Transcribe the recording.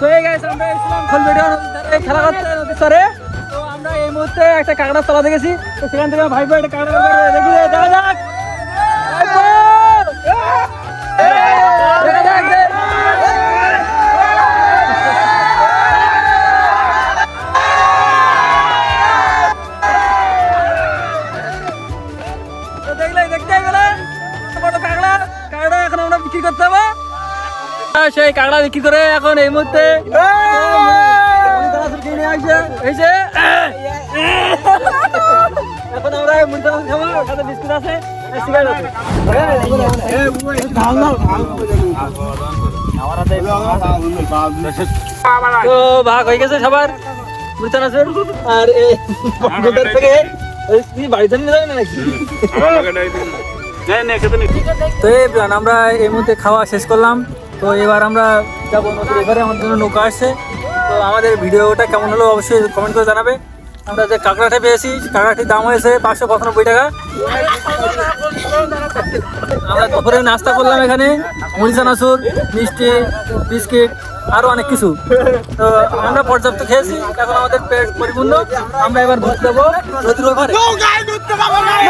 তো এই গাইস আমরা এসেছিলাম খলবেড়িয়া নদীতে খেলা করতে নদীর ধারে। তো আমরা এই মুহূর্তে একটা কাঁকড়া তলাতে গেছি। তো সেখান থেকে ভাই একটা কাঁকড়া দেখি দেখা যাক। এখন আমরা বিক্রি করতে হবে। সেই কাঁকড়া বিক্রি করে এখন এই মুহূর্তে এখন আমরা খাবো, বিস্কুট আছে তো ভাগ হয়ে গেছে সবার মুরতানাসুর আর থেকে বাড়িতে নিয়ে যাবে নাকি? তো এই প্ল্যান আমরা এই মুহূর্তে খাওয়া শেষ করলাম। তো এবার আমরা যাবো নদীর এবারে, আমার জন্য নৌকা আসছে। তো আমাদের ভিডিওটা কেমন হলো অবশ্যই কমেন্ট করে জানাবে। আমরা যে কাঁকড়াটা পেয়েছি কাঁকড়াটির দাম হয়েছে 595 টাকা। আমরা দুপুরে নাস্তা করলাম এখানে, মুড়ি চানাচুর, মিষ্টি, বিস্কিট আরও অনেক কিছু। তো আমরা পর্যাপ্ত খেয়েছি, এখন আমাদের পেট পরিপূর্ণ। আমরা এবার ঘুরতে যাবো নদীর ওপারে।